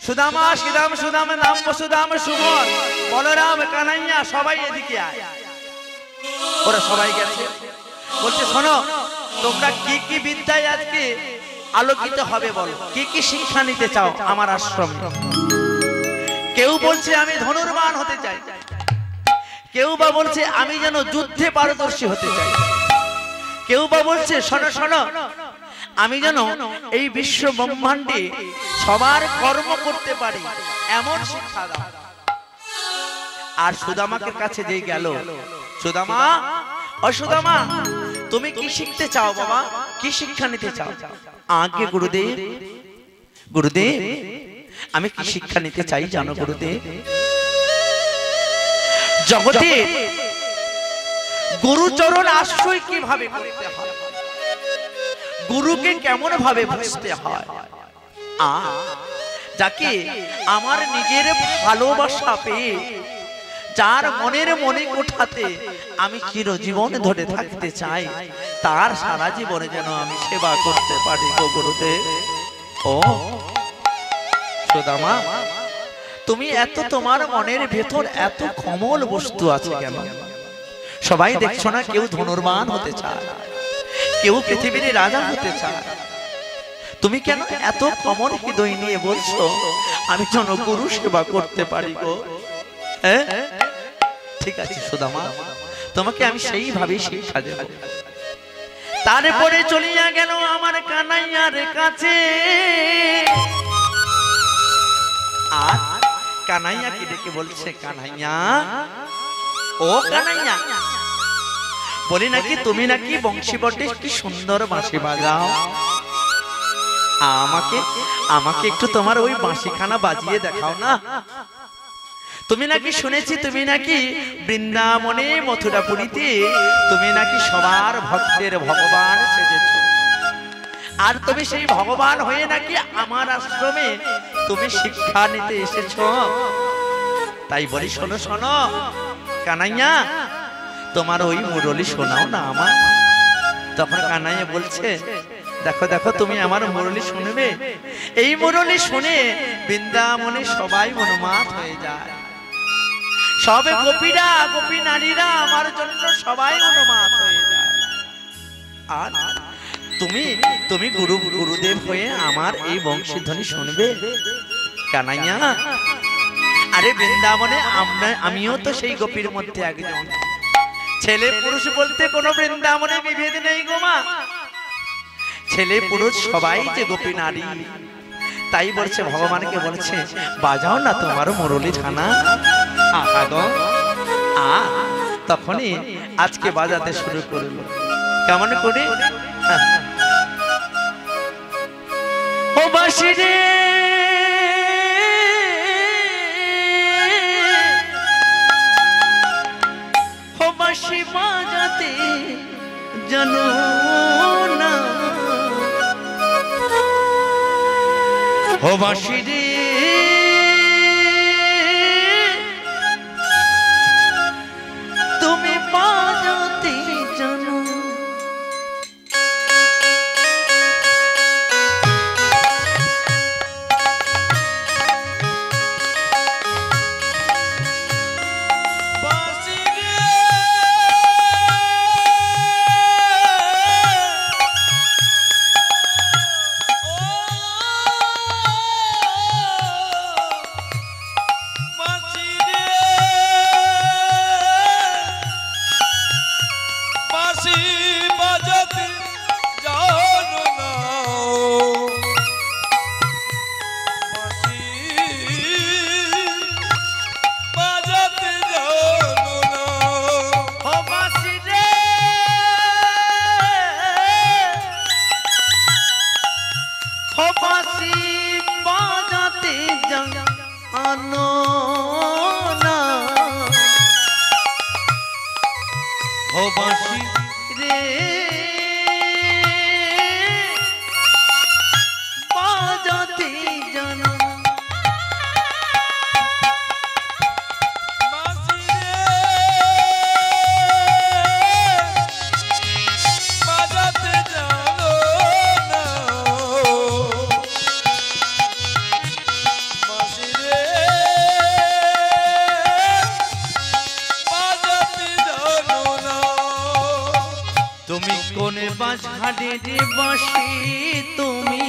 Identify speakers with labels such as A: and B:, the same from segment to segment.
A: সুদামা শ্রীরাম সুদাম নাম বসুদাম সুমন বলরাম কানাইয়া সবাই এদিকে আয়। ওরা সবাই গেছে, বলছে শোনো তোমরা কি কি বিদ্যায় আজকে আলোকিত হবে বলো, কি কি শিক্ষা নিতে চাও আমার আশ্রমে। কেউ বলছে আমি ধনুর্বান হতে চাই, কেউ বা বলছে আমি যেন যুদ্ধে পারদর্শী হতে চাই, কেউ বা বলছে শোনো শোনো আমি যেন এই বিশ্ব ব্রহ্মাণ্ডে সবার কর্ম করতে পারি এমন শিক্ষা দাও। আর সুদামাকে কাছে যেই গেল, সুদামা ও সুদামা তুমি কি শিখতে চাও বাবা, কি শিক্ষা নিতে চাও? আগে গুরুদেব, গুরুদেব আমি কি শিক্ষা নিতে চাই জানো গুরুদেব? জগতে গুরুচরণ আশ্রয় কিভাবে করতে হয়, গুরুকে কেমন ভাবে বুঝতে হয়, যাকে আমার নিজের ভালোবাসা পেয়ে যার মনের মনে কোঠাতে আমি চিরজীবন ধরে থাকতে চাই, তার সারা জীবনে যেন আমি সেবা করতে পারি গো গুরুদেব। ও সুদামা তুমি এত তোমার মনের ভেতর এত কোমল বস্তু আছে কেন? সবাই দেখছো না কেউ ধনুর্বান হতে চায়, কেউ পৃথিবীর রাজা হতে চায়, তুমি কেন এত কোমল হৃদয় নিয়ে বলছো আমি যেন গুরু সেবা করতে পারি গো? ঠিক আছে সুদামা তোমাকে আমি সেইভাবে শিক্ষা দেব। তারপরে চলিয়া গেল আমার কানাইয়ার কাছে, আর কানাইয়াকে ডেকে বলছে কানাইয়া ও কানাইয়া বলি নাকি তুমি নাকি বংশী বটে কি সুন্দর বাঁশি বাজাও, আমাকে আমাকে একটু তোমার ওই বাঁশিখানা বাজিয়ে দেখাও না। তুমি নাকি শুনেছি তুমি নাকি বৃন্দাবনে মথুরাপুরীতে তুমি নাকি সবার ভক্তের ভগবান সেজেছ, আর তুমি সেই ভগবান হয়ে নাকি আমার আশ্রমে তুমি শিক্ষা নিতে এসেছো। তাই বলি শোনো শোনো কানাইয়া তোমার ওই মুরলি শোনাও না আমার। তখন কানাইয়া বলছে দেখো দেখো তুমি আমার মুরলি শুনবে, এই মুরলি শুনে বৃন্দাবনে সবাই মনোমাত হয়ে যায়, সবে গোপীরা গোপী নারীরা আমার জন্য সবাই মনোমাত হয়ে যায়। আর তুমি তুমি গুরু গুরুদেব হয়ে আমার এই বংশীধ্বনি শুনবে কানাইয়া। আরে বৃন্দাবনে আমিও তো সেই গোপীর মধ্যে একজন, ছেলে পুরুষ বলতে কোনো বৃন্দাবনে বিভেদ নেই গো মা, ছেলে পুরুষ সবাই যে গোপী নারী। তাই বলছে ভগবানকে বলছে বাজাও না তোমার মুরলি খানা। তখনই আজকে বাজাতে শুরু করলো। কেমন করে? ও বাঁশি রে ও বাঁশি বাজাতে জানো না, ও বাঁশি রে তুমি বাজাতে জানো। তুমি কোনে বাঁশঝাড়ে বসি তুমি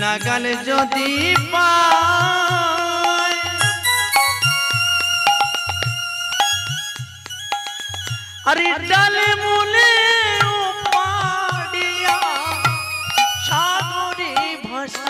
A: নাগালে যদি পাই আরে ডালে মূলে পাড়িয়া সাগরে ভাসা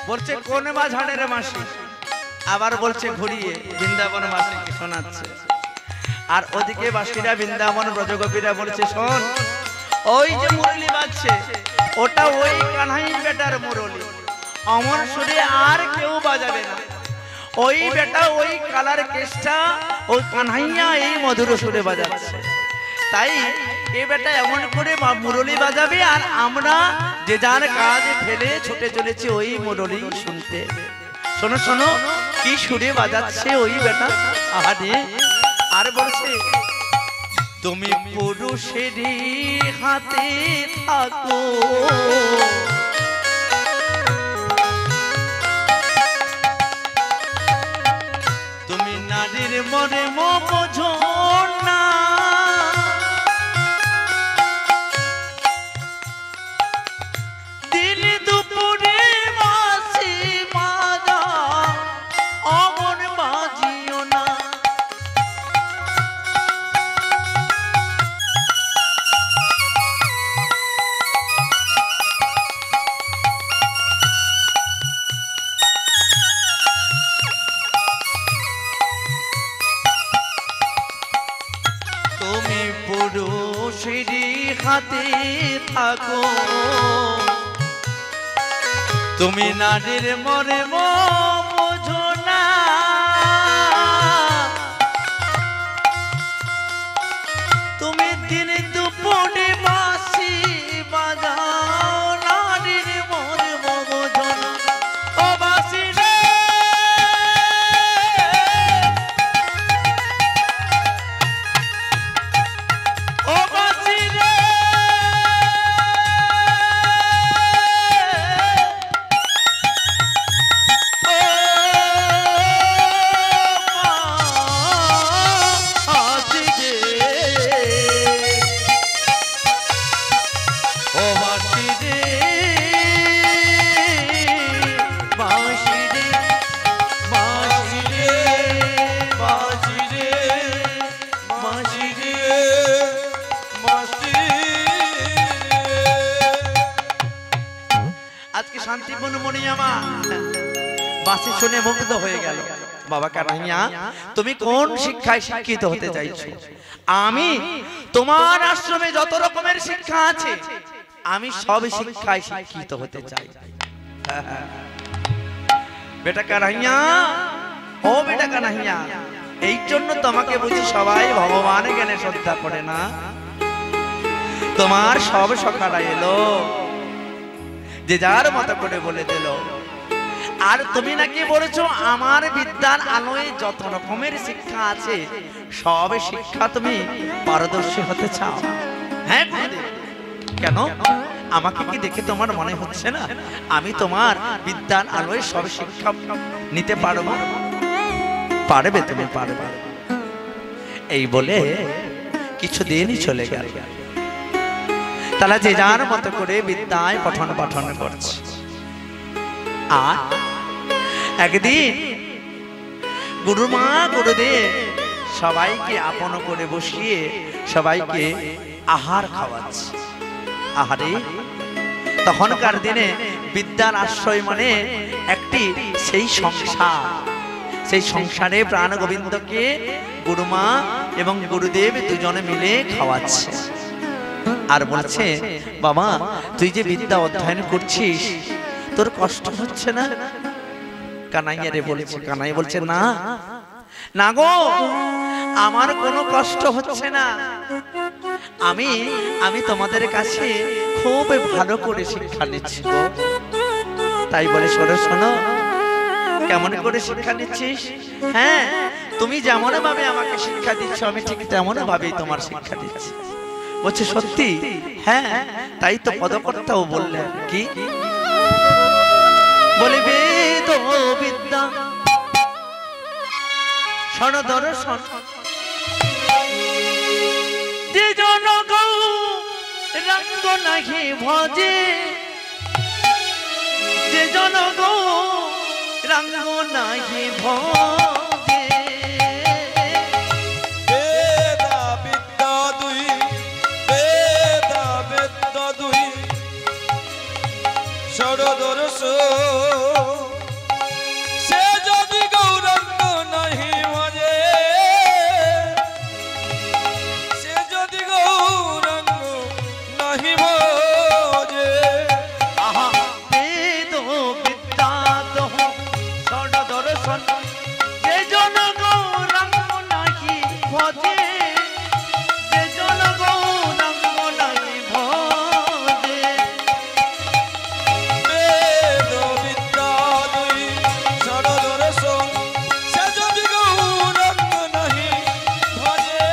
A: বলছে কোনে বাঁশঝাড়ের মাসি, আবার বলছে ঘুরিয়ে বৃন্দাবন বাসীকে শোনাচ্ছে। আর ওদিকে বাসীরা বৃন্দাবন ব্রজগোপীরা বলছে শোন, ওই যে মুরলি বাজছে ওটা ওই কানাই বেটার মুরলি, অমর সুরে আর কেউ বাজাবে না। ওই বেটা ওই কালার কেসটা ওই কানাইয়া এই মধুর সুরে বাজাচ্ছে, তাই এ বেটা এমন করে মুরলি বাজাবে আর আমরা যে যার কাজ ফেলে ছুটে চলেছি ওই মুরলি শুনতে। শোনো শোনো কি সুরে বাজাচ্ছে ওই বেটা, আহারে। আর বলছে তুমি পুরুষেরই হাতে থাকো, তুমি নারীর মনে বোঝো না, দিন দুপুরে বাঁশি বাজা অমন বাজিও না। তুমি পুরুষেরই হাতে থাকো, তুমি নারীর মনে বোঝো না, তুমি দিন দুপুরে বাঁশি বাজাও নারীর মনে বোঝো না। ও বাঁশি রে ও বাঁশি রে আজকে শান্তিপূর্ণ মনি আমার বাসি শুনে মুগ্ধ হয়ে গেল। বাবা কানাইয়া তুমি কোন শিক্ষায় শিক্ষিত হতে চাইছো? আমি তোমার আশ্রমে যত রকমের শিক্ষা আছে আমি সব শিক্ষায় শিক্ষিত হতে চাই। বেটা কানাইয়া, ও বেটা কানাইয়া, এই জন্য তোমাকে বুঝি সবাই ভগবান জ্ঞানে শ্রদ্ধা করে না। তোমার সব সখারা এলো, যে যার মতো করে বলে দিল। আর তুমি নাকি বলেছো আমার বিদ্যার আলোয় যত রকমের শিক্ষা আছে সব শিক্ষা তুমি পারদর্শী হতে চাও। হ্যাঁ কেন? আমাকে কি দেখে তোমার মনে হচ্ছে না আমি তোমার বিদ্যার আলোয় সব শিক্ষা নিতে পারবো? পারবে, তুমি পারবে। এই বলে কিছুদিনই চলে গেল। তারা যে যার মতো করে বিদ্যায় পঠন পাঠন করছে। আর একদিন গুরুমা গুরুদেব সবাইকে আপন করে বসিয়ে সবাইকে আহার খাওয়াচ্ছে। আহারে, তখনকার দিনে বিদ্যার আশ্রয় মানে একটি সেই সংসার, সেই সংসারে প্রাণ গোবিন্দকে গুরুমা এবং গুরুদেব দুজনে মিলে খাওয়াচ্ছে। আর বলছে বাবা তুই যে বিদ্যা অধ্যয়ন করছিস তোর কষ্ট হচ্ছে না? কানাইয়া রে বলছে, কানাই বলছে না না গো, আমার কোনো কষ্ট হচ্ছে না। আমি আমি তোমাদের কাছে খুব ভালো করে শিক্ষা নিচ্ছি গো। তাই বলে শোনো শোনো, কেমন করে শিক্ষা নিচ্ছিস? হ্যাঁ, তুমি যেমন ভাবে আমাকে শিক্ষা দিচ্ছ আমি ঠিক তেমন ভাবেই তোমার শিক্ষা দিচ্ছি। বলছে সত্যি? হ্যাঁ, তাই তো পদকর্তাও বললেন। কি বলে? বেদ বিদ্যা সনদর্শন যে জন গৌরাঙ্গ নাহি ভজে, যে জন গৌরাঙ্গ নাহি ভজে।
B: বেদা বিদ্যা দুই, বেদা বিদ্যা দুই সরদর্শন সে যদি গৌরাঙ্গ নাহি ভজে, সে যদি গৌরাঙ্গ নাহি ভজে।
A: আহা বেদ বিদ্যা দহ সরদর্শন যে জন গৌরাঙ্গ নাহি ভজে, যে জন গৌরাঙ্গ নাহি ভজে।
B: বেদ বিদ্যা দুই সরদর্শন সে যদি গৌরাঙ্গ নাহি ভজে,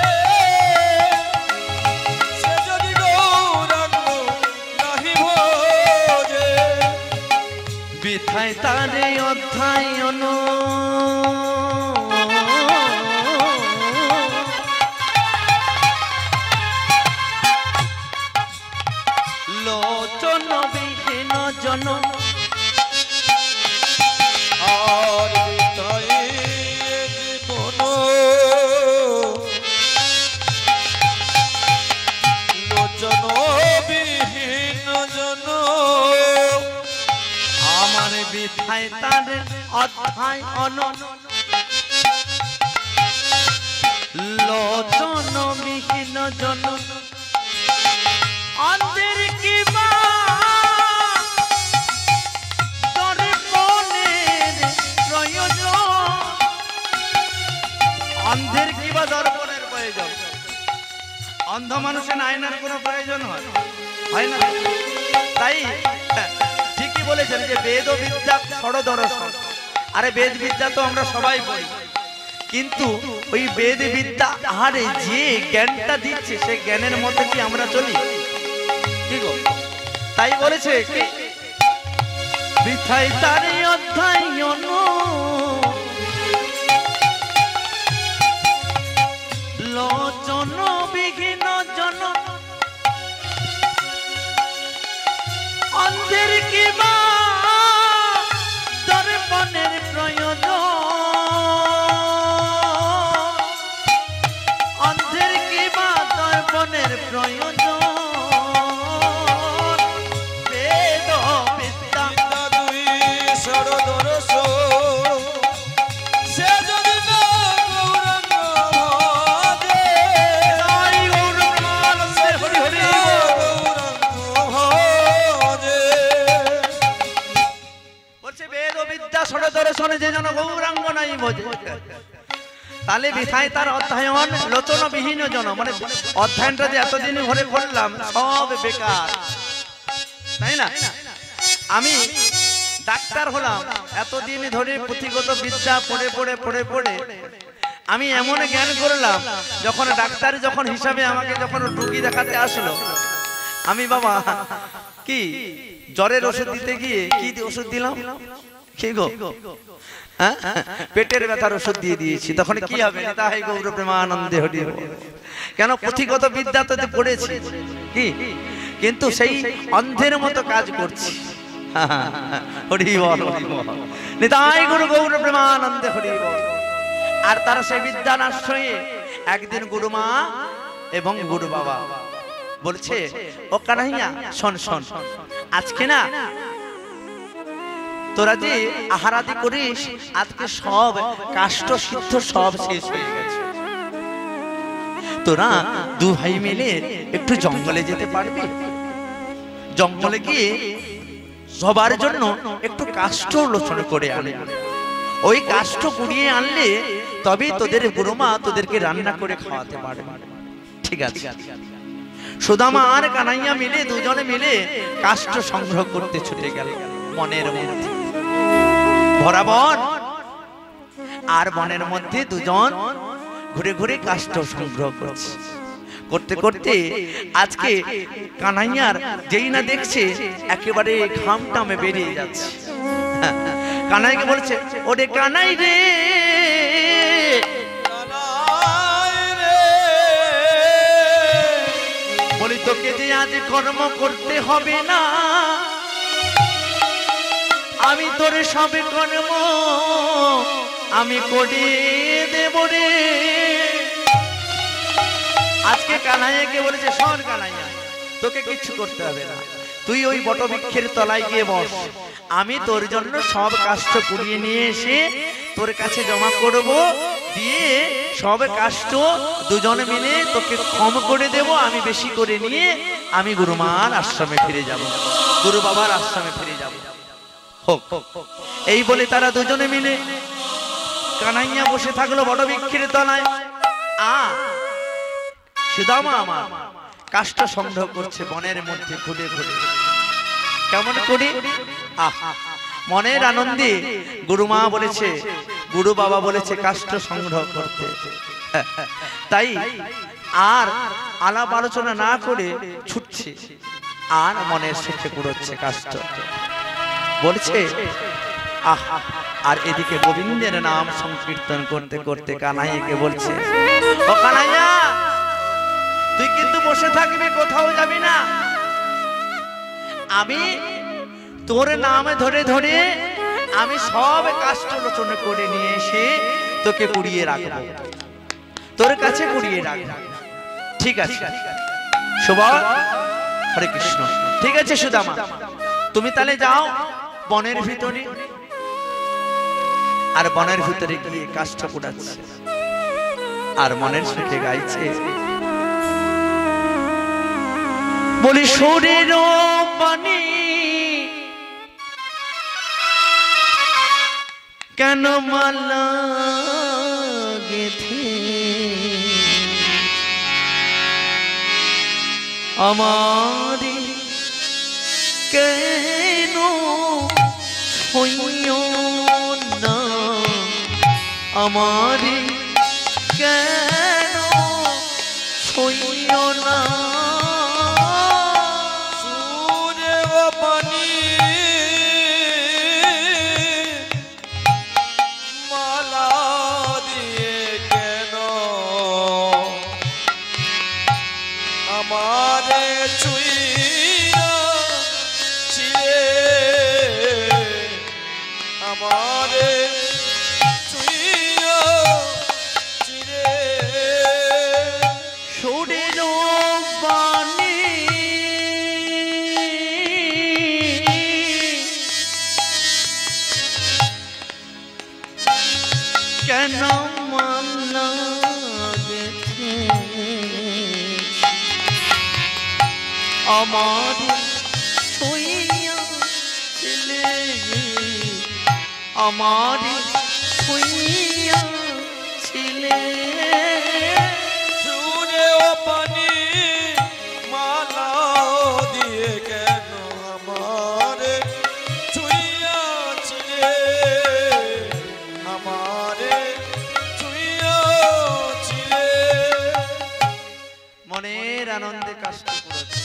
B: সে যদি গৌরাঙ্গ নাহি ভজে।
A: বিথায় তারে অধ্যায়ন লোচন বিহীন জন
B: আর বিতাই জীবন লোচন বিহীন জন।
A: আমার বিথায় তারে অধ্যায়ন লোচন বিহীন জন অন্ধের কিবা দর্পণের প্রয়োজন, অন্ধের কিবা দর্পণের প্রয়োজন। অন্ধ মানুষের আয়নার কোনো প্রয়োজন হয় না। তাই ঠিকই বলেছেন যে বেদ বিদ্যা সরদর্শন। আরে বেদ বিদ্যা তো আমরা সবাই পড়ি, কিন্তু ওই বেদ বিদ্যা আরে যে জ্ঞানটা দিচ্ছে সেই জ্ঞানের মধ্যে কি আমরা চলি? কি গো? তাই বলেছে কি বিথায় তারে অধ্যায়ন লোচন বিহীন জন অন্ধের কিবা দর্পণের প্রয়োজন, অন্ধের কিবা দর্পণের প্রয়োজন। বেদ বিদ্যা
B: বিদ্যা দুই সরদর্শন সে যদি না গৌরাঙ্গ ভজে,
A: জয় গৌর প্রেমানন্দে হরি হরি
B: গৌরাঙ্গ ভজে।
A: বলছে বেদ বিদ্যা সরদর্শনে যে জন গৌরাঙ্গ নাই বোঝে। তাহলে বিথায় তার অধ্যয়ন লোচন বিহীন জন, মানে অধ্যয়নটা যে এতদিন ঘরে করলাম সব বেকার, তাই না? আমি ডাক্তার হলাম, এতদিন ধরে পুঁথিগত বিদ্যা পড়ে পড়ে পড়ে পড়ে আমি এমন জ্ঞান করলাম, যখন ডাক্তার যখন হিসাবে আমাকে যখন রোগী দেখাতে আসলো, আমি বাবা কি জ্বরের ওষুধ দিতে গিয়ে কি ওষুধ দিলাম? কি গো? হ্যাঁ, পেটের ব্যথার ওষুধ দিয়ে দিয়েছি। তখন কি হবে? তাই গৌর প্রেমানন্দে হরি বল। কেন? পুঁথিগত বিদ্যা তো পড়েছি কি, কিন্তু সেই অন্ধের মতো কাজ করছি। হরি বল হরি বল, নিতাই গুরু গৌর প্রেমানন্দে হরি বল। আর তারা সেই বিদ্যার আশ্রয়ে একদিন গুরুমা এবং গুরু বাবা বলছে, ও কানাইয়া শোন শোন, আজকে না তোরা যে আহারাদি করিস, আজকে সব কাষ্ট সিদ্ধ সব শেষ হয়ে গেছে। তোরা দু ভাই মিলে একটু জঙ্গলে যেতে পারবি? জঙ্গলে গিয়ে সবার জন্য একটু কাষ্ঠ লোচন করে আনে। ওই কাষ্ঠ কুড়িয়ে আনলে তবেই তোদের গুরুমা তোদেরকে রান্না করে খাওয়াতে পারবে। ঠিক আছে? সুদামা আর কানাইয়া মিলে দুজনে মিলে কাষ্ঠ সংগ্রহ করতে ছুটে গেল বনের মধ্যে। ভরা বন, আর বনের মধ্যে দুজন ঘুরে ঘুরে কাষ্ঠ সংগ্রহ করছে। করতে করতে আজকে কানাইয়ার যেই না দেখছে একেবারে ঘামটামে বেরিয়ে যাচ্ছে। কানাইকে বলছে, ওরে কানাই রে, বলি তোকে যে আজ কর্ম করতে হবে না, আমি তোর সব কর্ম আমি করে দেব রে। আজকে কানাইয়াকে বলেছে, শোন কানাইয়া, তোকে কিছু করতে হবে না, তুই ওই বটবৃক্ষের তলায় গিয়ে বস, আমি তোর জন্য সব কাষ্ঠ কুড়িয়ে নিয়ে এসে তোর কাছে জমা করব, দিয়ে সব কাষ্ঠ দুজনে মিলে তোকে কম করে দেব, আমি বেশি করে নিয়ে আমি গুরুমার আশ্রমে ফিরে যাব, গুরু বাবার আশ্রমে ফিরে যাব। হোক। এই বলে তারা দুজনে মিলে, কানাইয়া বসে থাকলো বটবৃক্ষের তলায়, সুদামা আমার কাষ্ঠ সংগ্রহ করছে বনের মধ্যে ঘুরে ঘুরে। কেমন করে? মনের আনন্দে গুরুমা বলেছে, গুরু বাবা বলেছে কাষ্ঠ সংগ্রহ করতে, তাই আর আলাপ আলোচনা না করে ছুটছে, আর মনের সুখে কুড়োচ্ছে কাষ্ঠ। বলছে আর এদিকে গোবিন্দের নাম সংকীর্তন করতে করতে কানাইয়াকে বলছে, ও কানাইয়া, তুই কিন্তু বসে থাকবি, কোথাও যাবি না, আমি তোর নাম ধরে ধরে আমি সব কাষ্ঠ রচনা করে নিয়ে এসে তোকে কুড়িয়ে রাখবো, তোর কাছে কুড়িয়ে রাখবো। ঠিক আছে সুবল, হরে কৃষ্ণ। ঠিক আছে সুদামা, তুমি তাহলে যাও বনের ভিতরে। আর বনের ভিতরে গিয়ে কাষ্ঠ কুড়াচ্ছে, আর মনের সুখে গাইছে, বলি সুরের পানি কেন মালা গেথে আমারি কেন হইও না, আমারি কেন হইও না, আমার ছুঁইয়া ছিলে, আমার ছুঁইয়া ছিলে,
B: সুরে ও পানি মালা দিয়ে কেন আমার ছুঁইয়া ছিলে, আমার ছুঁইয়া ছিলে।
A: মনের আনন্দে কাষ্ঠ করেছে,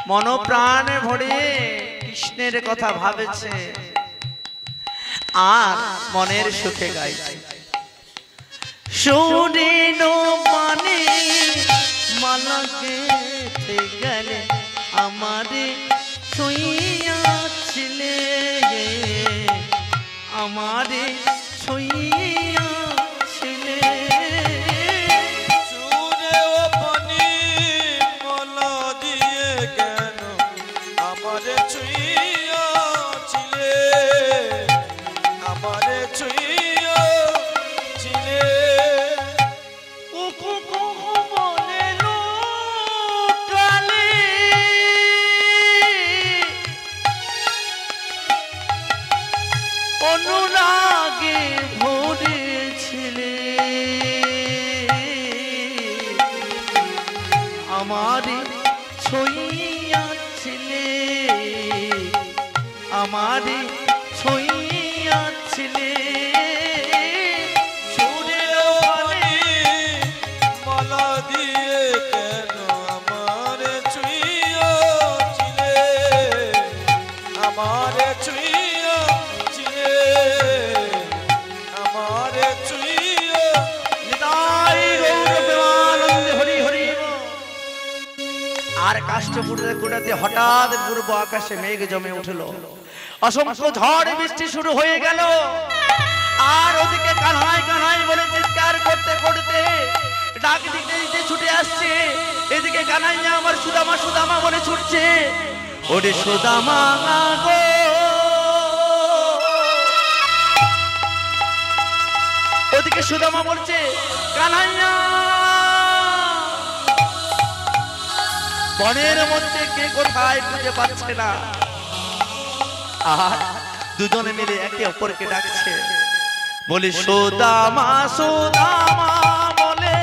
A: মন প্রাণ ভরে কৃষ্ণের কথা ভাবেছে, আর মনের সুখে গাইছে, সুরের মানে মালা গেথে গেলে আমারে ছুঁইয়া ছিলে, আমারে ছুঁইয়া ছিলে,
B: সুরে ও পানি মালা দিয়ে কেন আমারে ছুঁইয়া ছিলে, আমারে ছুঁইয়া ছিলে।
A: কালে আমারে ছুঁইয়াছিলে আমারে ছুঁইয়াছিলে
B: চুলের পানি মালা দিয়ে কেন আমারে ছুঁইয়াছিলে আমারে ছুঁইয়াছিলে আমারে ছুঁইয়া
A: নিতাই গৌর প্রেমানন্দে হরি হরি। আর কাষ্ঠপুরের কোটাতে হঠাৎ পূর্ব আকাশে মেঘ জমে উঠল, অসংখ্য ঝড় বৃষ্টি শুরু হয়ে গেল। আর ওদিকে কানাই কানাই বলে চিৎকার করতে করতে ডাক দিতে দিতে ছুটে আসছে। এদিকে কানাইয়া আমার সুদামা সুদামা বলে ছুটছে, ওরে সুদামা গো। ওদিকে সুদামা বলছে, কানাইয়া বনের মধ্যে কে কোথায় খুঁজে পাচ্ছে না। আর দুজনে মিলে একে অপরকে ডাকছে, বলি সুদামা সুদামা বলে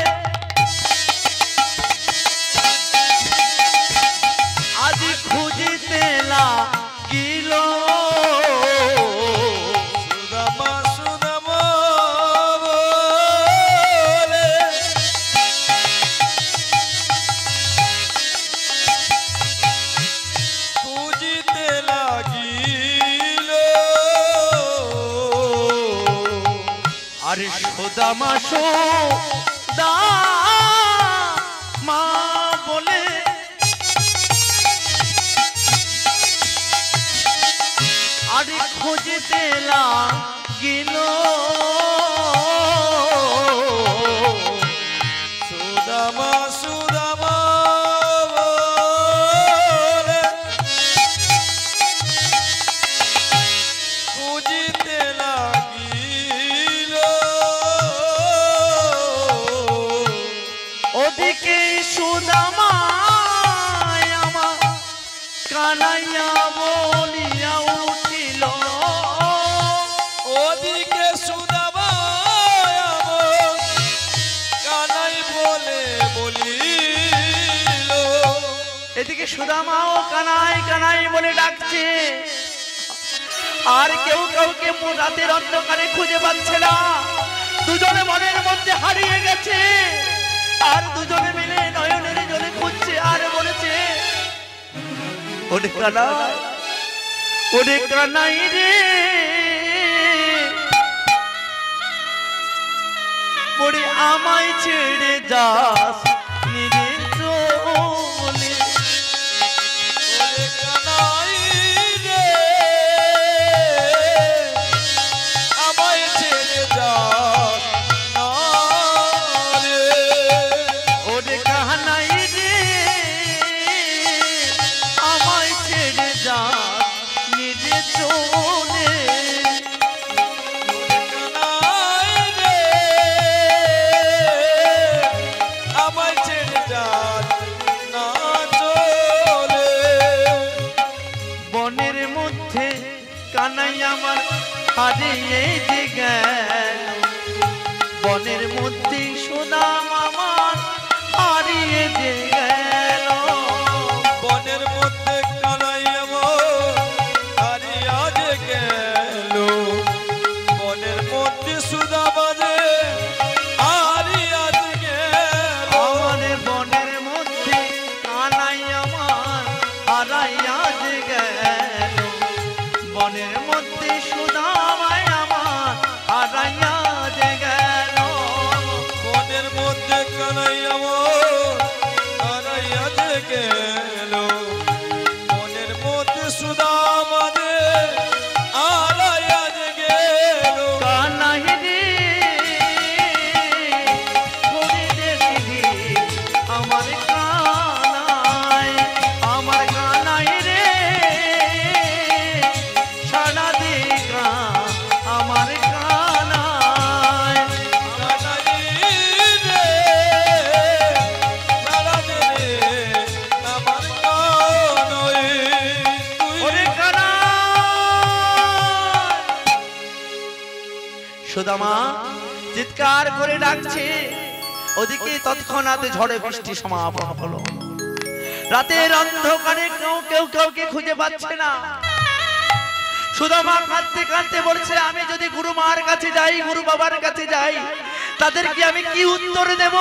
A: আজ খুঁজিতে লাগিল।
B: সুদামা সুদামা বলে খুঁজিতে লাগিল।
A: আরে সুদামা সুদামা বলে আরে খুঁজিতে লাগিল।
B: সুদামা সুদামা বলে খুঁজিতে লাগিল।
A: ওদিকে সুদামা আমার কানাইয়া বলিয়া উঠিল।
B: ওদিকে সুদামা আমার কানাই বলে বলিল।
A: এদিকে সুদামা ও কানাই কানাই বলে ডাকছে, আর কেউ কাউকে রাতের অন্ধকারে খুঁজে পাচ্ছে না। দুজনে মনের মধ্যে হারিয়ে গেছে, আর দুজনে মিলে নয়নের জলে খুঁজছে আর বলেছে, ওরে কানাই, ওরে কানাই রে, ওরে আমায় ছেড়ে যাস নিজে চলে।
B: ওরে কানাই রে আমায় ছেড়ে যাস না রে।
A: ওরে কানাই রে, আমায় ছেড়ে যাস নিজে চলে।
B: ওরে কানাই রে আমায় ছেড়ে যাস না চলে।
A: বনের মধ্যে কানাই আমার হারিয়ে যে গেল, বনের মধ্যে সুদাম আমার হারিয়ে যে গেল।
B: বনের মধ্যে কানাই আমার হারিয়া যে গেল। বনের মধ্যে সুদামা যে হারিয়া যে গেল।
A: আমার বনের মধ্যে কানাই আমার হারাইয়া যে গেল, বনের মধ্যে সুদামাই আমার হারাইয়া যে গেল।
B: বনের মধ্যে কানাই আমার হারাইয়া যে গেল। বনের মধ্যে সুদামা যে হারাইয়া যে গেল।
A: কানাই রে, করে দে দিদি আমার কানাই, আমার কানাই রে, সারা দে আমার কানাই।
B: কানাই রে সারা দে রে আমার কানাই। তুই
A: ওরে কানাই। সুদামা চিৎকার করে ডাকছে, ওদিকে তৎক্ষণাৎ ঝড়ে বৃষ্টি সমাপন হলো। রাতের অন্ধকারে কেউ কাউকে খুঁজে পাচ্ছে না। সুদামা কাঁদতে কাঁদতে বলছে, আমি যদি গুরু মার কাছে যাই, গুরু বাবার কাছে যাই, তাদেরকে আমি কি উত্তর দেব?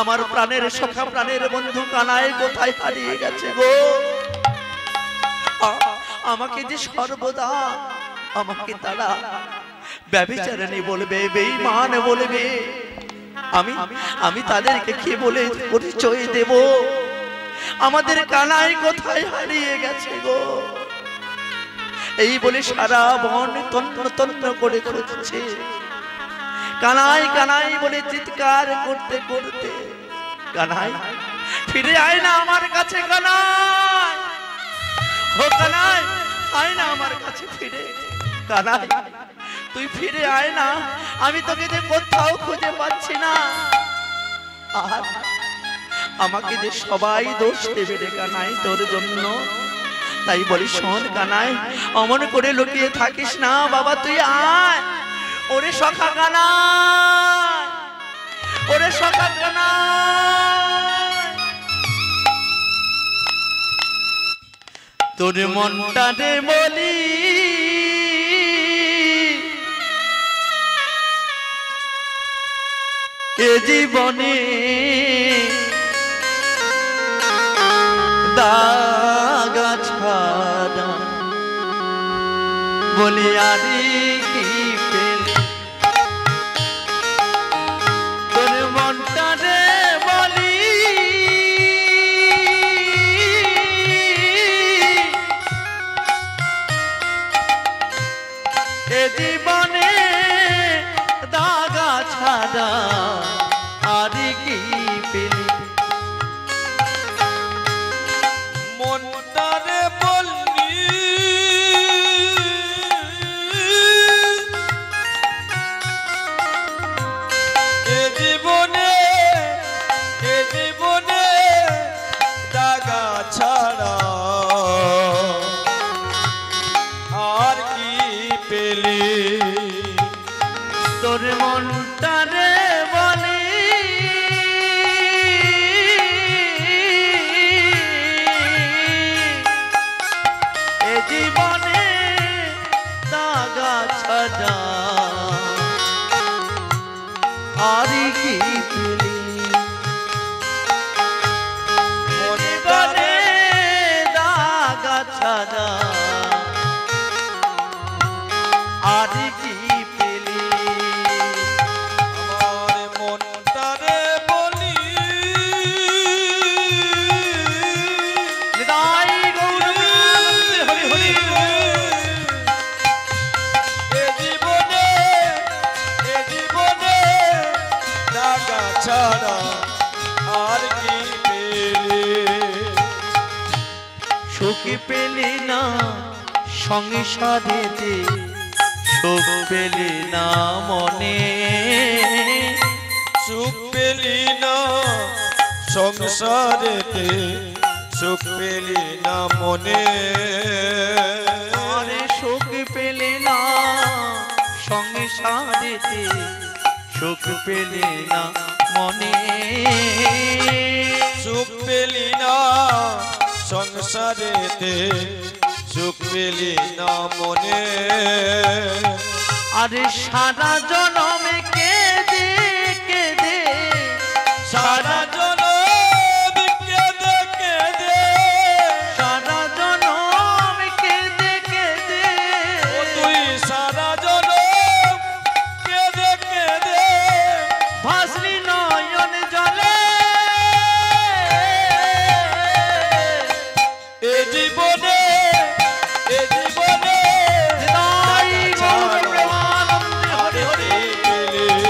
A: আমার প্রাণের সখা, প্রাণের বন্ধু কানাই কোথায় হারিয়ে গেছে গো? আমাকে যে সর্বদা আমাকে তারা ব্যভিচারিণী বলবে, বেঈমান বলবে, আমি তাদেরকে কি বলে পরিচয় দেব? আমাদের কানাই কোথায় হারিয়ে গেছে গো? এই বলে সারা বন তন্ন তন্ন করে খুঁজছে। কানাই কানাই বলে চিৎকার করতে করতে, কানাই ফিরে আয় না আমার কাছে, কানাই ও কানাই, আয় না আমার কাছে ফিরে। কানাই তুই ফিরে আয় না, আমি তোকে যে কোথাও খুঁজে পাচ্ছি না। আর আমাকে যে সবাই দোষ দেবে রে কানাই তোর জন্য। তাই বলি শোন কানাই, অমন করে লুকিয়ে থাকিস না বাবা, তুই আয়। ওরে সখা কানাই, ওরে সখা কানাই, তোর মনটা রে বলি এ জীবনে দাগা ছাড়া বলি আরে কি পেলে, তোর মনটা রে বলি এ জীবনে দাগা ছাড়া আরে কি পেলে।
B: মনটারে বললি এ জীবনে দাগা ছাড়া আর কি পেলি।
A: তোর মনটা রে বলি এ জীবনে দাগা ছাড়া আর কি পেলি। জীবনে দাগা ছাড়া আর কি পেলি।
B: আমার মনটারে বলি
A: নিতাই গৌরবী হরি হরি।
B: এ জীবনে দাগা ছাড়া আর কি পেলে।
A: সুখ পেলি না সংসারেতে, সুখ পেলি না মনে,
B: সুখ পেলি না সংসারেতে, সুখ পেলি না মনে।
A: আরে সুখ পেলি না সংসারেতে, সুখ পেলি না মনে,
B: সুখ পেলি না সংসারেতে, সুখ পেলি না মনে।
A: আরে সারা জনমে কেঁদে কেঁদে,
B: সারা জনম কেঁদে কেঁদে,
A: সারা জনম কেঁদে কেঁদে,
B: ও তুই সারা জনম কেঁদে কেঁদে
A: ভাসলি নয়ন জলে।
B: এ জীবনে
A: হৃদয় গৌর প্রেমানন্দে হরি হরি।
B: পেলে।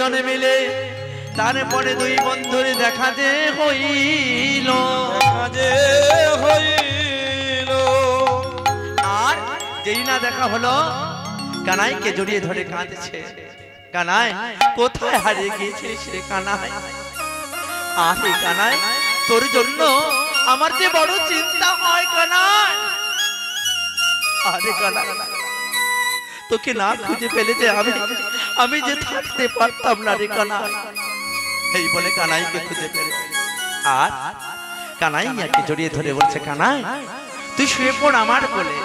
A: দুজনে মিলে তারপরে দুই বন্ধুর দেখা যে হইল। আর যেই না দেখা হলো কানাইকে জড়িয়ে ধরে কাঁদছে। কানাই কোথায় হারিয়ে গিয়েছিস রে কানাই? আরে কানাই তোর জন্য আমার যে বড় চিন্তা হয় কানাই। আরে কানাই তোকে না খুঁজে পেলে যে আমি যে থাকতে পারতাম না রে কানাই। এই বলে কানাইকে খুঁজে পেল। আর কানাইয়াকে জড়িয়ে ধরে বলছে, কানাই তুই শুয়ে পড় আমার কোলে,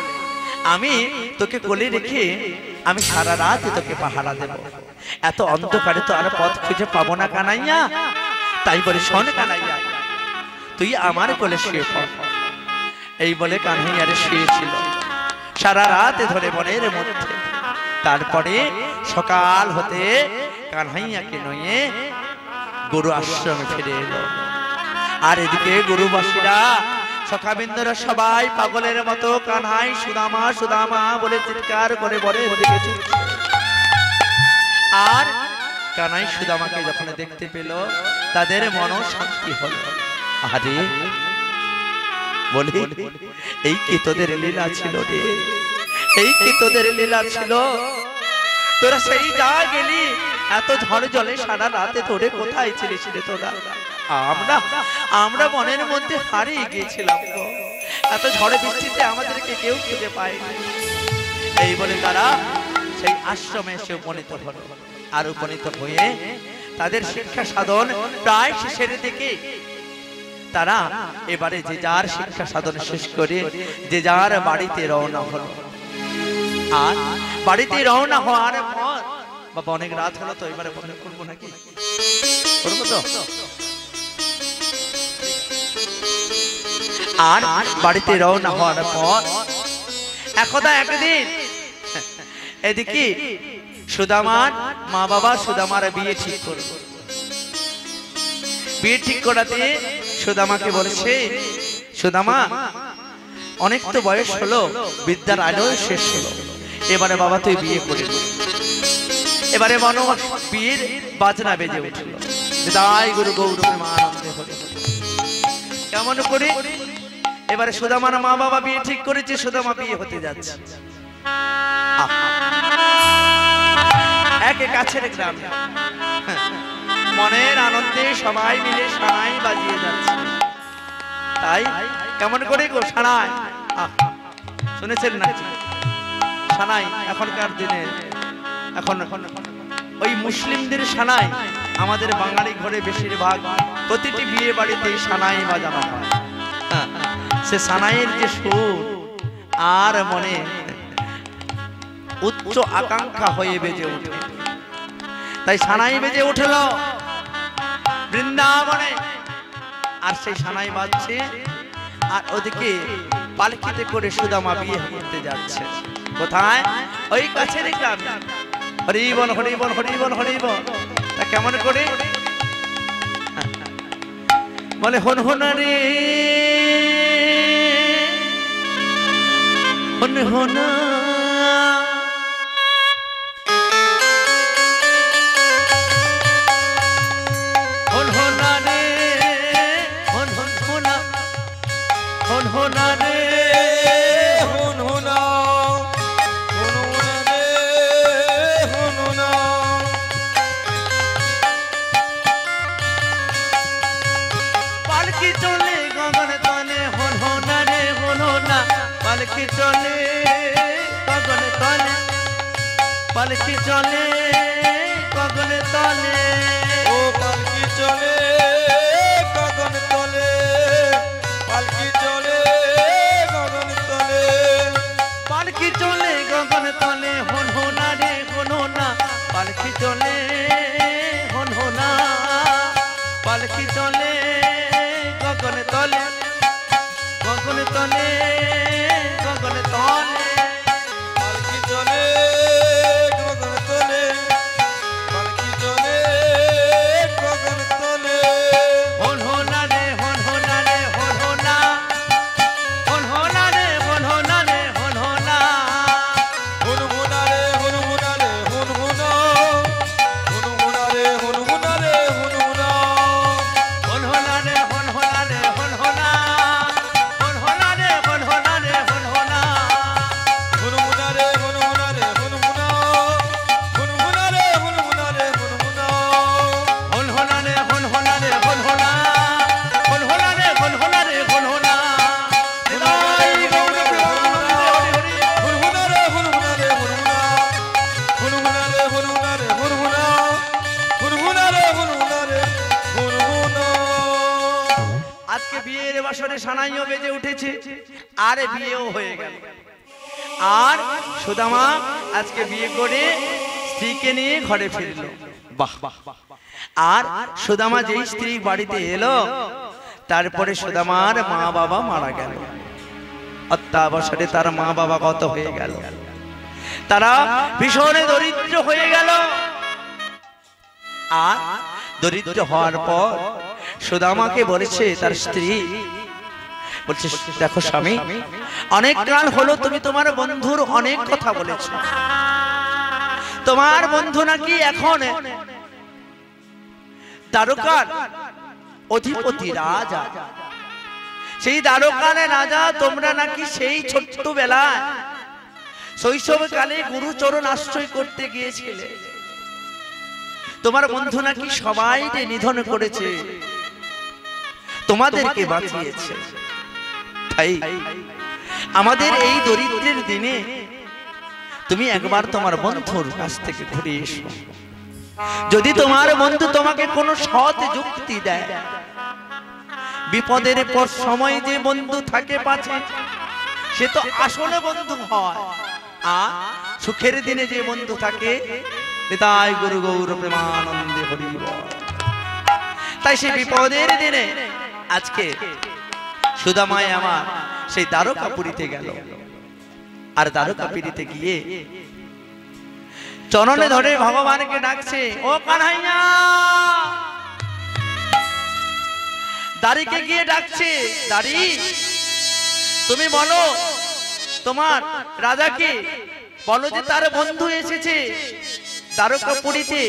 A: আমি তোকে কোলে রেখে আমি সারা রাত তোকে পাহারা দেব। এত অন্ধকারে তো আর পথ খুঁজে পাবো না কানাইয়া। তাই বলে শোন কানাইয়া, তুই আমার কোলে শুয়ে পড়। এই বলে কানাইয়ারে শুয়েছিল সারা রাত ধরে বনের মধ্যে। তারপরে সকাল হতে কানাইয়াকে নিয়ে গরু আশ্রমে ফিরে এলো। আর এদিকে গরুবাসীরা সখাবিন্দরা সবাই পাগলের মতো কানহাই সুদামা সুদামা বলে চিৎকার করে বনের দিকে ছুটছে। আর কানাই সুদামাকে যখন দেখতে পেল তাদের মনও শান্তি হল। আরে বলে এই কি তোদের লীলা ছিল রে, এই কি তোদের লীলা ছিল? তোরা সেই যা গেলি এত ঝড় জলে সারা রাতে তোরে কোথায় ছিলিস রে তোরা? আমরা বনের মধ্যে হারিয়ে গিয়েছিলাম গো। এত ঝড়ে বৃষ্টিতে আমাদেরকে কেউ খুঁজে পায়নি। এই বলে তারা সেই আশ্রমে এসে উপনীত হল। আর উপনীত হয়ে তাদের শিক্ষা সাধন প্রায় শেষের দিকে। তারা এবারে যে যার শিক্ষা সাধন শেষ করে যে যার বাড়িতে রওনা হল। আর বাড়িতে রওনা হওয়ার পর বাবা অনেক রাত হলো তো এবারে বন্ধ করবো নাকি? করবো তো? আর বাড়িতে রওনা হওয়ার পর একদা একদিন এদিকে সুদামার মা বাবা সুদামার বিয়ে ঠিক করলো। বিয়ে ঠিক করাতে সুদামাকে বলেছে, সুদামা অনেক তো বয়স হলো, বিদ্যার আলো শেষ হলো, এবারে বাবা তুই বিয়ে করে নে। এবারে মনো বিয়ের বাজনা বেজে উঠল। বিদায় গুরু গৌরবের মা আনন্দে হলো। কেমন করে এবারে সুদামার মা বাবা বিয়ে ঠিক করেছে, সুদামা বিয়ে হতে যাচ্ছে। একে কাছের গ্রাম, মনের আনন্দে সবাই মিলে সানাই বাজিয়ে যাচ্ছে। তাই কেমন করে গো সানাই শুনেছেন না? সানাই এখনকার দিনে এখন ওই মুসলিমদের সানাই, আমাদের বাঙালি ঘরে বেশিরভাগ প্রতিটি বিয়ে বাড়িতে সানাই বাজানো হয়। সে সানাইয়ের যে সুর আর মনে উচ্চ আকাঙ্ক্ষা হয়ে বেজে উঠে। তাই সানাই বেজে উঠল বৃন্দাবনে। আর সেই সানাই বাজছে আর ওদিকে পালকিতে করে সুদামা বিয়ে করতে যাচ্ছে। কোথায়? ওই কাছের গ্রামে। হরিবল হরিবল হরিবল হরিবল। তা কেমন করে বলে, হন হন রে হন হন, হন হন রে হন হন হোনা, হন হন রে
B: হুন হুনা, হুন হুনা রে, হুন হুনা।
A: পালকি চলে গগন তলে, হন হোনা রে হন হোনা। পালকি চলে গগন তলে, পালকি চলে গগন তলে।
B: ও পালকি চলে গগন তলে, পালকি চলে গগন তলে।
A: পালকি চলে গগন তলে, হন হোনা রে হন হোনা। পালকি চলে হন হোনা, পালকি চলে গগন তলে, গগন তলে গগন তলে।
B: পালকি চলে গগন তলে, পালকি চলে গগন তলে।
A: হন হোনা রে হন হোনা রে হন হোনা, হন হোনা রে হন হোনা রে হন হোনা।
B: হুন
A: সানাইও বেজে উঠেছে, আর বিয়েও হয়ে গেল। আর সুদামা আজকে বিয়ে করে স্ত্রীকে নিয়ে ঘরে ফিরল। বাহ বাহ। আর সুদামা যেই স্ত্রী বাড়িতে এলো, তারপরে সুদামার মা বাবা মারা গেল। অত্যাবসরে তার মা বাবা গত হয়ে গেল, তারা ভীষণ দরিদ্র হয়ে গেল। আর দরিদ্র হওয়ার পর সুদামাকে বলেছে তার স্ত্রী, বলছে দেখো স্বামী, অনেক কাল হলো তুমি তোমার বন্ধুর অনেক কথা বলেছ। তোমার বন্ধু নাকি এখন দ্বারকার অধিপতি রাজা। সেই দ্বারকার রাজা, তোমরা নাকি সেই ছোট্ট বেলায় শৈশবকালে গুরুচরণ আশ্রয় করতে গিয়েছিলে। তোমার বন্ধু নাকি সবাইকে নিধন করেছে, তোমাদেরকে বাঁচিয়েছে। তাই আমাদের এই দরিদ্রের দিনে তুমি একবার তোমার বন্ধুর কাছ থেকে ঘুরে এসো। যদি তোমার বন্ধু তোমাকে কোনো সৎ যুক্তি দেয়, বিপদের পর সময় যে বন্ধু থাকে পাশে, সে তো আসলে বন্ধু হয়। আর সুখের দিনে যে বন্ধু থাকে, তাই গুরু গৌর প্রেমানন্দে হরি বল। তাই সেই বিপদের দিনে আজকে সুদামায় আমার সেই দ্বারকাপুরীতে গেল। আর দ্বারকাপুরীতে গিয়ে চরণে ধরে ভগবানকে ডাকছে, ও কানাইয়া। দাড়িকে গিয়ে ডাকছে, দাড়ি তুমি বলো তোমার রাজাকে, বলো যে তার বন্ধু এসেছে দ্বারকাপুরীতে।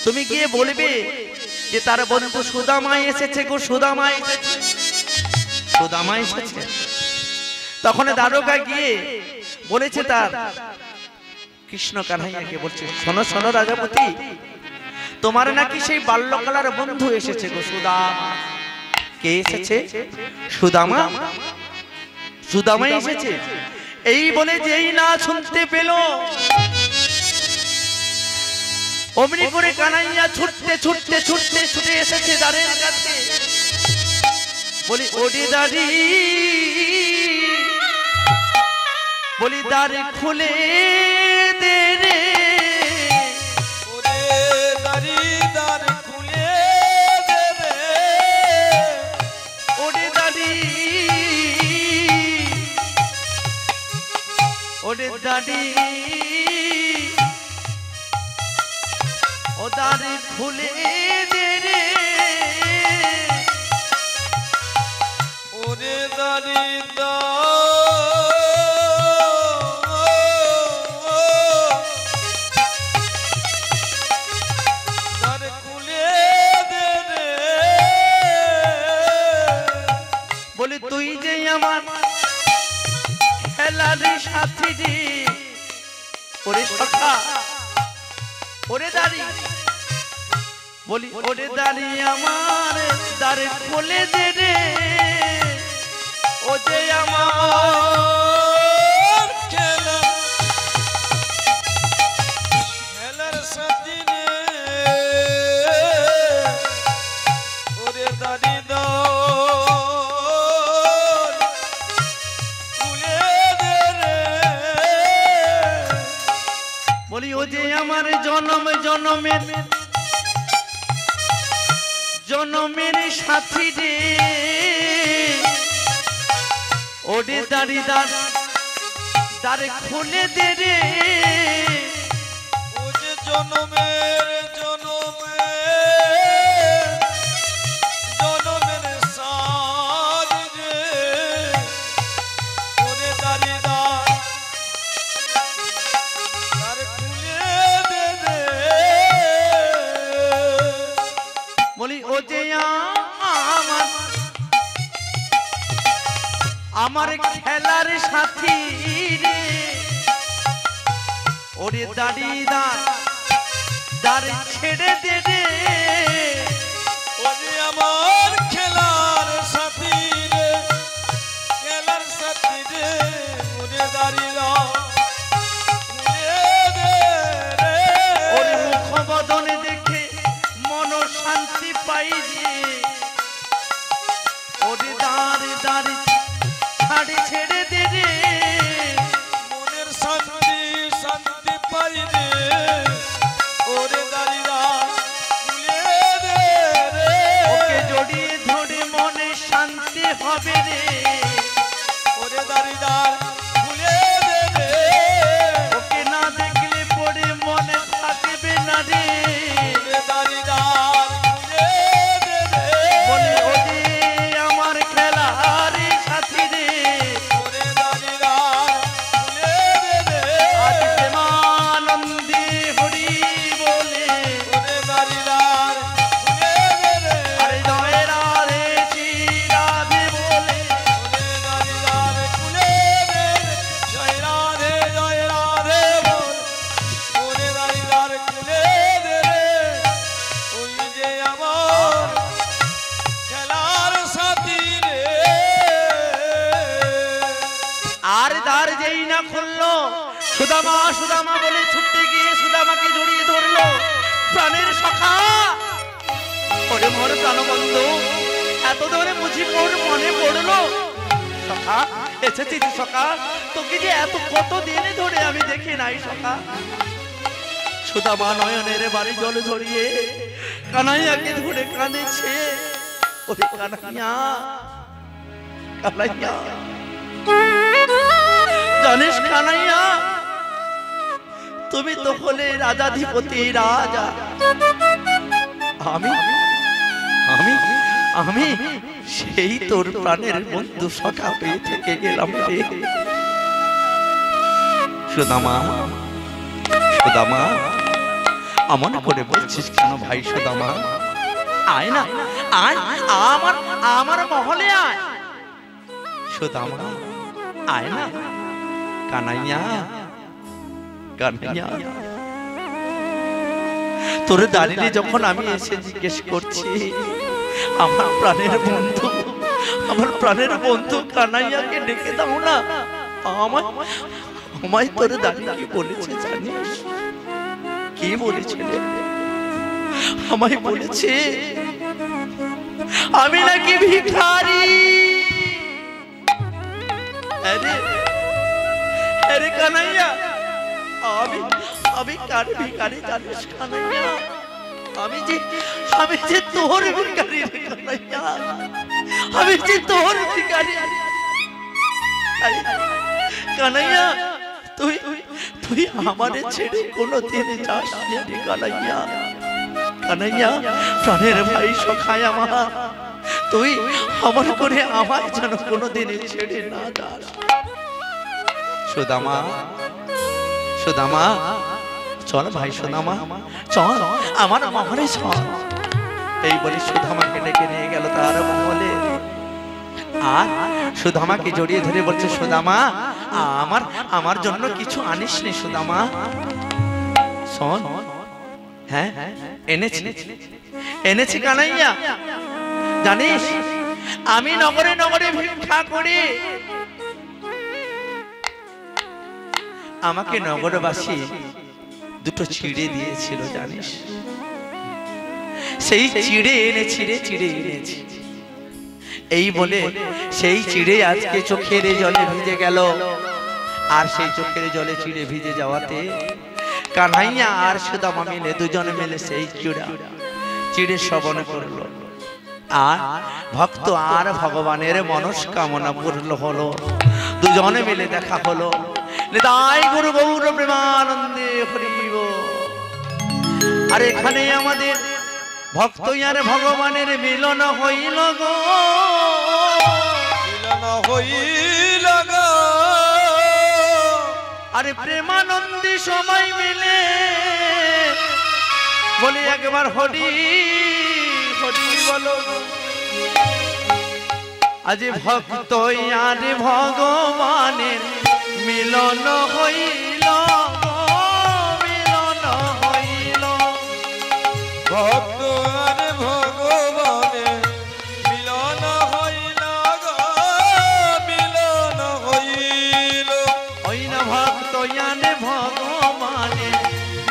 A: তুমি গিয়ে বলবে যে তার বন্ধু সুদামা এসেছে গো, সুদামা এসেছে, সুদামা এসেছে। তখন দ্বারকা গিয়ে বলেছে তার কৃষ্ণ কানাইয়াকে, বলছে শোনো শোনো রাজাপতি, তোমার নাকি সেই বাল্যকালের বন্ধু এসেছে গো, সুদামা। কে এসেছে? সুদামা। সুদামা এসেছে। এই বলে যেই না শুনতে পেল, অমনি করে কানাইয়া ছুটতে ছুটতে ছুটতে ছুটে এসেছে দ্বারের কাছে। বলি ওরে দাঁড়ি, বলি দ্বার খুলে দে রে,
B: ওরে দাড়ি দ্বার খুলে দে রে,
A: ওরে দাঁড়ি, ওরে দাঁড়ি, ও দ্বার খুলে দে রে,
B: ওরে দাড়ি দ্বার খুলে দে রে।
A: বলি তুই যে আমার খেলার সাথী রে, ওরে সখা, ওরে দাঁড়ি, বলি ওরে দাঁড়ি আমার দ্বার খুলে দে রে, ও যে আমার
B: খেলা খেলার সাথী রে, ওরে দাড়ি দ্বার খুলে দে রে।
A: বলি ও যে আমার জনম জনমের জনমের সাথী রে, ওরে দাঁড়ি দ্বার দ্বার খুলে দে রে,
B: ও যে জনমের সাথ রে, ওরে দাড়ি দ্বার খুলে দে রে।
A: বলি ও যে আমার খেলার সাথী রে, ওরে দাড়ি দ্বার দ্বার ছেড়ে দে রে,
B: ওরে আমার খেলার সাথী রে, খেলার সাথী রে, ওরে দাড়ি দ্বার খুলে দে রে।
A: ওরে মুখ বদনে দেখে মন শান্তি পাই যে, ওরে দ্বার
B: দাড়িদার খুলে দেবে
A: ওকে না দেখলে পড়ে মনে থাকবে না রে
B: দাড়িদার খুলে দেবে
A: বলে ও যে আমার খেলার সাথী রে
B: ওরে দাড়িদার খুলে দেবে
A: আজ প্রেমানন্দে হরি বলে
B: ওরে দাড়িদার খুলে দেবে
A: আরে জয় রাধে শ্রী রাধে বলে
B: ওরে দাড়িদার খুলে দেবে জয় রাধে বল ওরে দাড়িদার খুলে দেবে ওই যে আমার খেলার সাথী রে
A: আর দ্বার যেই না খুললো সুদামা সুদামা বলে ছুটতে গিয়ে সুদামাকে জড়িয়ে ধরলো প্রাণের সখা ওরে মোর প্রাণবন্ধু এত ধরে বুঝি মোর মনে পড়লো সখা এসেছিস সখা তোকে যে এত কত দিনে ধরে আমি দেখি নাই সখা সুদামা নয়নের বাড়ি জল ধরিয়ে কানাইয়াকে ধরে কাঁদেছে ওরে কানাইয়া কানাইয়া জানিস কানাইয়া তুমি তো হলে রাজাধিপতি রাজা আমি আমি আমি সেই তোর প্রাণের বন্ধু সখা পেয়ে থেকে গেলাম রে সুদামা সুদামা এমন করে বলছিস কেন ভাই সুদামা আয় না আয় আমার আমার মহলে আয় সুদামা আয় না কানাইয়া কানাইয়া তোর দাঁড়িয়ে যখন আমি এসে জিজ্ঞেস করছি আমার প্রাণের বন্ধু আমার প্রাণের বন্ধু কানাইয়াকে ডেকে দাও না আমায় আমায় তোর দাঁড়িয়ে কি বলেছে জানিস কি বলেছে আমায় বলেছে আমি নাকি ভিখারি আরে আরে কানাইয়া আমি আমি কার ভিখারি জানিস কানাইয়া আমি যে তোর ভিখারি রে কানাইয়া আমি যে তোর ভিখারি আরে কানাইয়া তুই তুই আমারে ছেড়ে কোনোদিন যাস না রে কানাইয়া কানাইয়া প্রাণের ভাই সখায় আমার তুই আমার করে আমায় যেন কোনোদিন ছেড়ে না যাস সুদামা সুদামা চল ভাই সুদামা চল আমার মহলে চল এই বলে সুদামাকে ডেকে নিয়ে গেল তার মহলে আর সুদামাকে জড়িয়ে ধরে বলছে সুদামা আমার আমার জন্য কিছু আনিস নি সুদামা শোন হ্যাঁ এনেছি এনেছি কানাইয়া জানিস আমি নগরে নগরে ভিক্ষা করি আমাকে নগরবাসী দুটো চিড়ে দিয়েছিল জানিস সেই চিড়ে এনেছি রে চিড়ে এনেছি এই বলে সেই চিড়ে আজকে চোখের জলে ভিজে গেল আর সেই চোখের জলে চিড়ে ভিজে যাওয়াতে কানাইয়া আর সুদামা মিলে দুজনে মিলে সেই চিড়ে শ্রবণ করলো আর ভক্ত আর ভগবানের মনস্কামনা পূর্ণ হলো দুজনে মিলে দেখা হলো নিতাই গুরু গৌর প্রেমানন্দে হরি বল। আর এখানে আমাদের ভক্ত আর ভগবানের মিলন হইল গো
B: মিলন হইল গো
A: আরে প্রেমানন্দে সবাই মিলে বলি একবার হরি হরি বলো আজ ভক্ত আর ভগবানের মিলন হইল গো মিলন হইল
B: ভক্ত আর ভগবানের মিলন হইল গো মিলন হইল
A: ওই না ভক্ত আর ভগবানের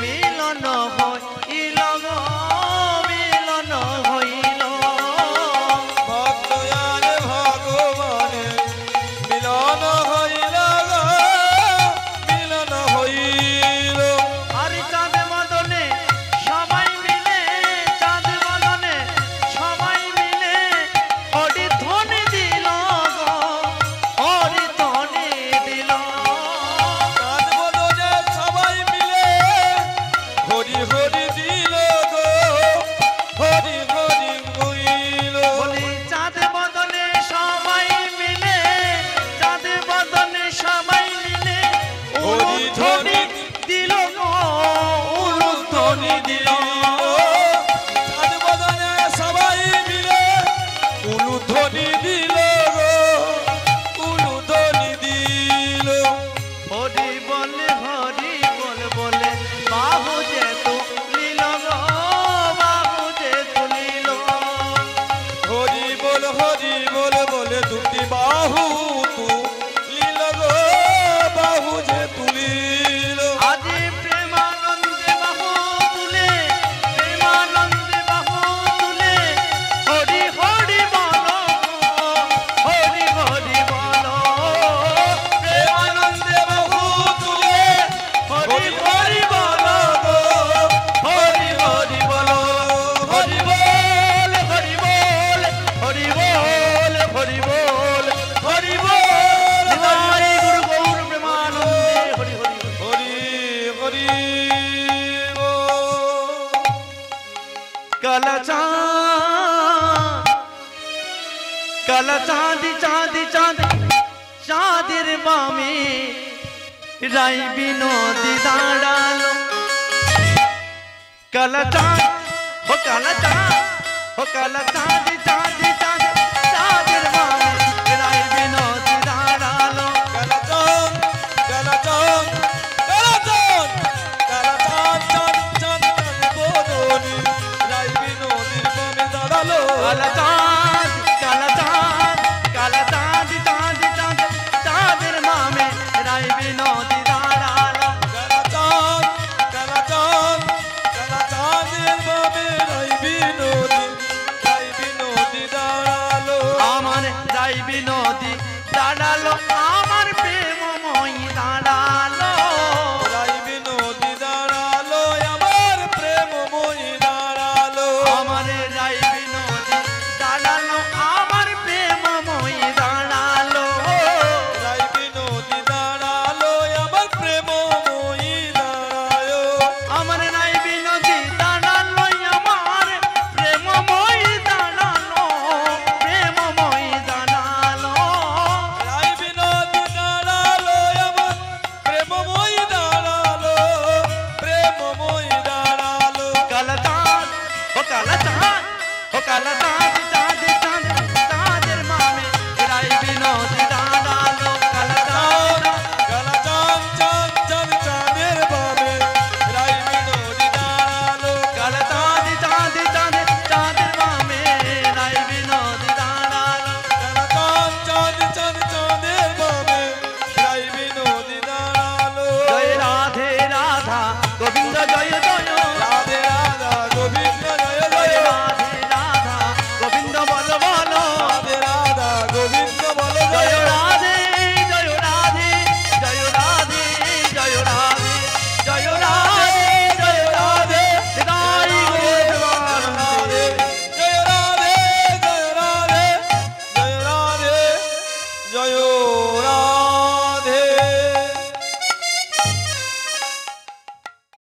A: মিলন হইল গো মিলন হইল
B: ভক্ত আর ভগবানের মিলন হইল গো মিলন হইল
A: আর চাঁদ মদনে সবাই মিলে চাঁদ মদনে সবাই মিলে হরি ধ্বনি দিল গো হরি ধ্বনি
B: হরি
A: কালা চাঁদ কালা চাঁদি চাঁদি চাঁদ চাঁদের বামে রাই বিনোদি দাঁড়ালো কালা চাঁদ ও কালা চাঁদ ও কালা চাঁদি চাঁদি